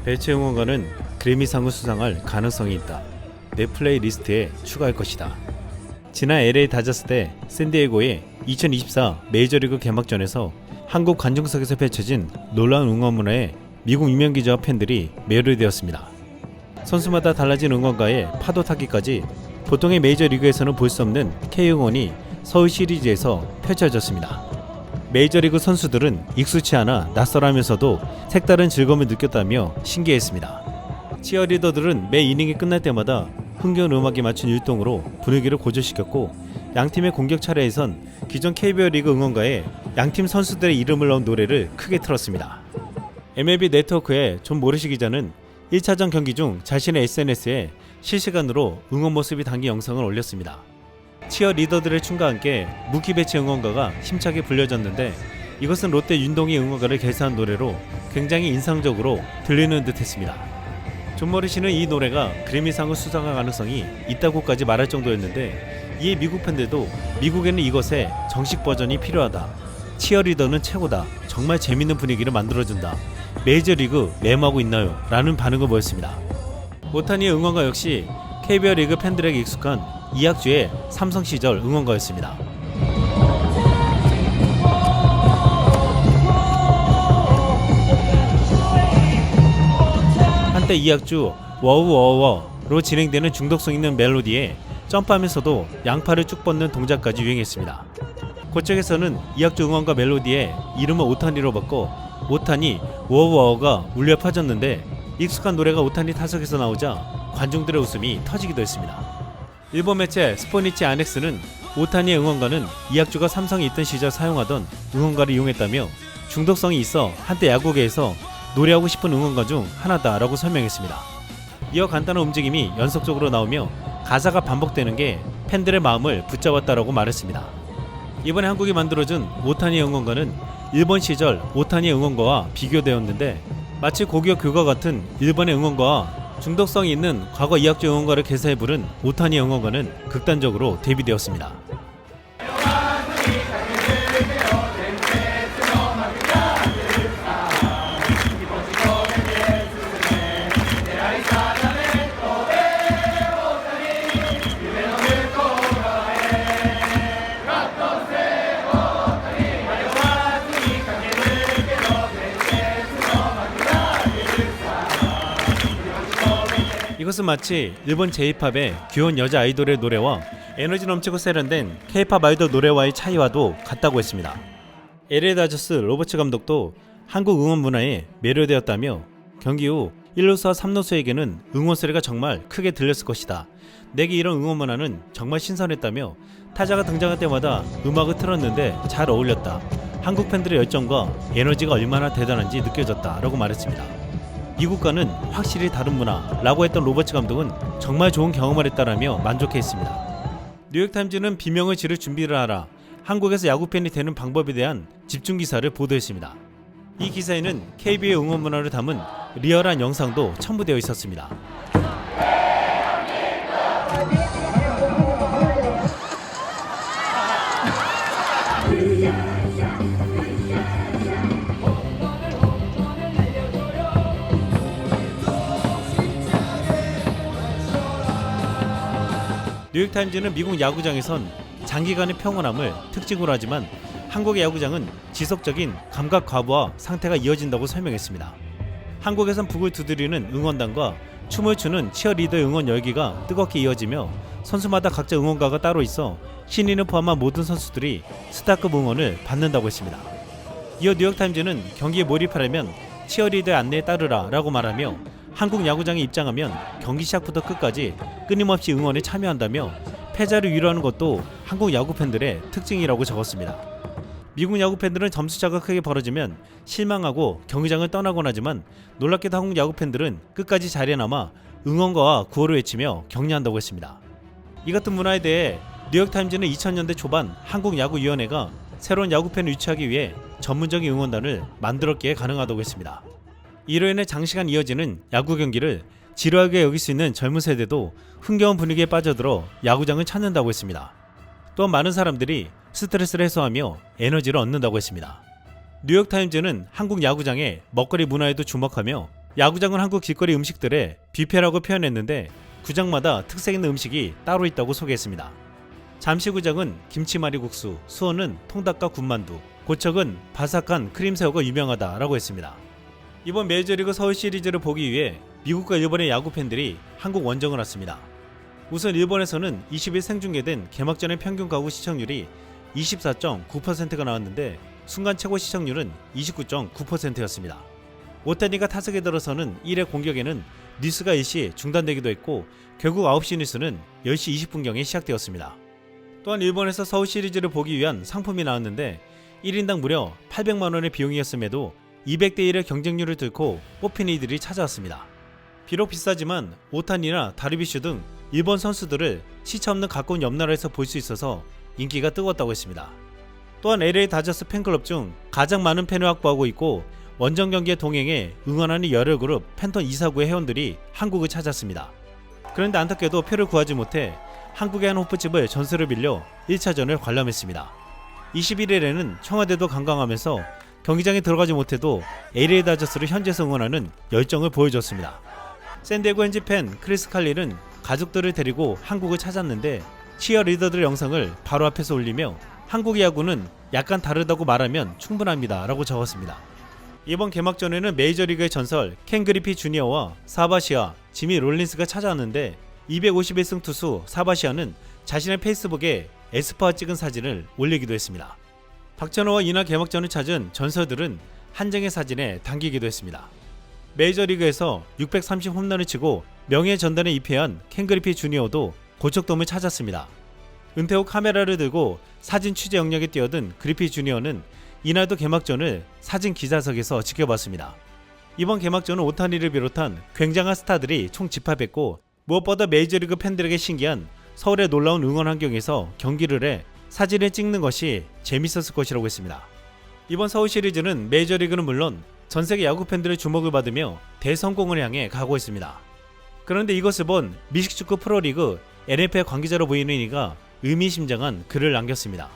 배치 응원가는 그래미상을 수상할 가능성이 있다. 내 플레이 리스트에 추가할 것이다. 지난 LA 다저스 대 샌디에고의 2024 메이저리그 개막전에서 한국 관중석에서 펼쳐진 놀라운 응원 문화에 미국 유명 기자와 팬들이 매료되었습니다. 선수마다 달라진 응원가에 파도 타기까지 보통의 메이저리그에서는 볼 수 없는 K응원이 서울 시리즈에서 펼쳐졌습니다. 메이저리그 선수들은 익숙치 않아 낯설하면서도 색다른 즐거움을 느꼈다며 신기했습니다. 치어리더들은 매 이닝이 끝날 때마다 흥겨운 음악에 맞춘 율동으로 분위기를 고조시켰고, 양팀의 공격 차례에선 기존 KBO 리그 응원가에 양팀 선수들의 이름을 넣은 노래를 크게 틀었습니다. MLB 네트워크의 존 모리시 기자는 1차전 경기 중 자신의 SNS에 실시간으로 응원 모습이 담긴 영상을 올렸습니다. 치어 리더들의 춤과 함께 무키 배치 응원가가 힘차게 불려졌는데, 이것은 롯데 윤동희 응원가를 개사한 노래로 굉장히 인상적으로 들리는 듯 했습니다. 존 모리시는 이 노래가 그래미상을 수상할 가능성이 있다고까지 말할 정도였는데, 이에 미국 팬들도 미국에는 이것의 정식 버전이 필요하다, 치어리더는 최고다, 정말 재밌는 분위기를 만들어준다, 메이저리그 매무하고 있나요? 라는 반응을 보였습니다. 오타니의 응원가 역시 KBO 리그 팬들에게 익숙한 이학주의 삼성 시절 응원가였습니다. 한때 이학주 워우워워로 진행되는 중독성 있는 멜로디에 점프하면서도 양팔을 쭉 뻗는 동작까지 유행했습니다. 그쪽에서는 이학주 응원가 멜로디에 이름을 오타니로 바꿔 오타니 워우워워가 울려 퍼졌는데, 익숙한 노래가 오타니 타석에서 나오자 관중들의 웃음이 터지기도 했습니다. 일본 매체 스포니치 아넥스는 오타니의 응원가는 이학주가 삼성에 있던 시절 사용하던 응원가를 이용했다며 중독성이 있어 한때 야구계에서 노래하고 싶은 응원가 중 하나다라고 설명했습니다. 이어 간단한 움직임이 연속적으로 나오며 가사가 반복되는 게 팬들의 마음을 붙잡았다라고 말했습니다. 이번에 한국이 만들어준 오타니의 응원가는 일본 시절 오타니의 응원가와 비교되었는데, 마치 고교 교과 같은 일본의 응원가와 중독성이 있는 과거 이학주 응원가를 개사해 부른 오타니의 응원가는 극단적으로 대비되었습니다. 이것은 마치 일본 J-팝의 귀여운 여자 아이돌의 노래와 에너지 넘치고 세련된 K-팝 아이돌 노래와의 차이와도 같다고 했습니다. LA 다저스 로버츠 감독도 한국 응원 문화에 매료되었다며, 경기 후 1루수와 3루수에게는 응원 소리가 정말 크게 들렸을 것이다, 내게 이런 응원 문화는 정말 신선했다며, 타자가 등장할 때마다 음악을 틀었는데 잘 어울렸다, 한국 팬들의 열정과 에너지가 얼마나 대단한지 느껴졌다 라고 말했습니다. 미국과는 확실히 다른 문화라고 했던 로버츠 감독은 정말 좋은 경험을 했다라며 만족해했습니다. 뉴욕타임즈는 비명을 지를 준비를 하라, 한국에서 야구팬이 되는 방법에 대한 집중 기사를 보도했습니다. 이 기사에는 KBO의 응원 문화를 담은 리얼한 영상도 첨부되어 있었습니다. 뉴욕타임즈는 미국 야구장에선 장기간의 평온함을 특징으로 하지만 한국의 야구장은 지속적인 감각 과부하 상태가 이어진다고 설명했습니다. 한국에선 북을 두드리는 응원단과 춤을 추는 치어리더의 응원 열기가 뜨겁게 이어지며, 선수마다 각자 응원가가 따로 있어 신인을 포함한 모든 선수들이 스타급 응원을 받는다고 했습니다. 이어 뉴욕타임즈는 경기에 몰입하려면 치어리더의 안내에 따르라 라고 말하며, 한국 야구장에 입장하면 경기 시작부터 끝까지 끊임없이 응원에 참여한다며, 패자를 위로하는 것도 한국 야구 팬들의 특징이라고 적었습니다. 미국 야구 팬들은 점수차가 크게 벌어지면 실망하고 경기장을 떠나곤 하지만, 놀랍게도 한국 야구 팬들은 끝까지 자리에 남아 응원가와 구호를 외치며 격려한다고 했습니다. 이 같은 문화에 대해 뉴욕타임즈는 2000년대 초반 한국야구위원회가 새로운 야구팬을 유치하기 위해 전문적인 응원단을 만들었기에 가능하다고 했습니다. 이로 인해 장시간 이어지는 야구 경기를 지루하게 여길 수 있는 젊은 세대도 흥겨운 분위기에 빠져들어 야구장을 찾는다고 했습니다. 또한 많은 사람들이 스트레스를 해소하며 에너지를 얻는다고 했습니다. 뉴욕타임즈는 한국 야구장의 먹거리 문화에도 주목하며 야구장은 한국 길거리 음식들의 뷔페라고 표현했는데 구장마다 특색 있는 음식이 따로 있다고 소개했습니다. 잠실구장은 김치말이국수, 수원은 통닭과 군만두, 고척은 바삭한 크림새우가 유명하다라고 했습니다. 이번 메이저리그 서울 시리즈를 보기 위해 미국과 일본의 야구 팬들이 한국 원정을 왔습니다. 우선 일본에서는 20일 생중계된 개막전의 평균 가구 시청률이 24.9%가 나왔는데 순간 최고 시청률은 29.9%였습니다. 오타니가 타석에 들어서는 1회 공격에는 뉴스가 일시 중단되기도 했고 결국 9시 뉴스는 10시 20분경에 시작되었습니다. 또한 일본에서 서울 시리즈를 보기 위한 상품이 나왔는데 1인당 무려 800만원의 비용이었음에도 200대 1의 경쟁률을 뚫고 뽑힌 이들이 찾아왔습니다. 비록 비싸지만 오타니나 다르비슈 등 일본 선수들을 시차 없는 가까운 옆나라에서 볼 수 있어서 인기가 뜨거웠다고 했습니다. 또한 LA 다저스 팬클럽 중 가장 많은 팬을 확보하고 있고 원정 경기에 동행해 응원하는 여러 그룹 팬톤 249의 회원들이 한국을 찾았습니다. 그런데 안타깝게도 표를 구하지 못해 한국의 한 호프집을 전세로 빌려 1차전을 관람했습니다. 21일에는 청와대도 관광하면서 경기장에 들어가지 못해도 LA 다저스를 현지에서 응원하는 열정을 보여줬습니다. 샌디에고 현지 팬 크리스 칼리는 가족들을 데리고 한국을 찾았는데 치어리더들 영상을 바로 앞에서 올리며 한국의 야구는 약간 다르다고 말하면 충분합니다 라고 적었습니다. 이번 개막전에는 메이저리그의 전설 켄 그리피 주니어와 사바시아, 지미 롤린스가 찾아왔는데 251승 투수 사바시아는 자신의 페이스북에 에스파와 찍은 사진을 올리기도 했습니다. 박찬호와 이날 개막전을 찾은 전설들은 한정의 사진에 담기기도 했습니다. 메이저리그에서 630 홈런을 치고 명예의 전단에 입회한 켄 그리피 주니어도 고척돔을 찾았습니다. 은퇴 후 카메라를 들고 사진 취재 영역에 뛰어든 그리피 주니어는 이날도 개막전을 사진 기자석에서 지켜봤습니다. 이번 개막전은 오타니를 비롯한 굉장한 스타들이 총 집합했고 무엇보다 메이저리그 팬들에게 신기한 서울의 놀라운 응원 환경에서 경기를 해 사진을 찍는 것이 재밌었을 것이라고 했습니다. 이번 서울 시리즈는 메이저리그는 물론 전세계 야구 팬들의 주목을 받으며 대성공을 향해 가고 있습니다. 그런데 이것을 본 미식축구 프로리그 NFL 관계자로 보이는 이가 의미심장한 글을 남겼습니다.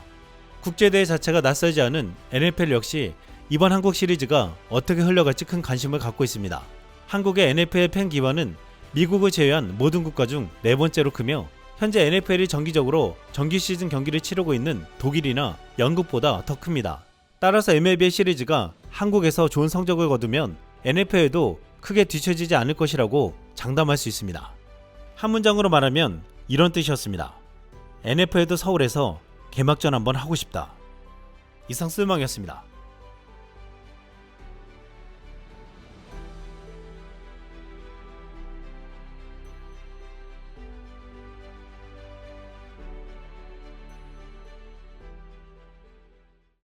국제대회 자체가 낯설지 않은 NFL 역시 이번 한국 시리즈가 어떻게 흘러갈지 큰 관심을 갖고 있습니다. 한국의 NFL 팬 기반은 미국을 제외한 모든 국가 중 4번째로 크며 현재 NFL이 정기적으로 정규 시즌 경기를 치르고 있는 독일이나 영국보다 더 큽니다. 따라서 MLB의 시리즈가 한국에서 좋은 성적을 거두면 NFL도 크게 뒤처지지 않을 것이라고 장담할 수 있습니다. 한 문장으로 말하면 이런 뜻이었습니다. NFL도 서울에서 개막전 한번 하고 싶다. 이상 쓸망이었습니다.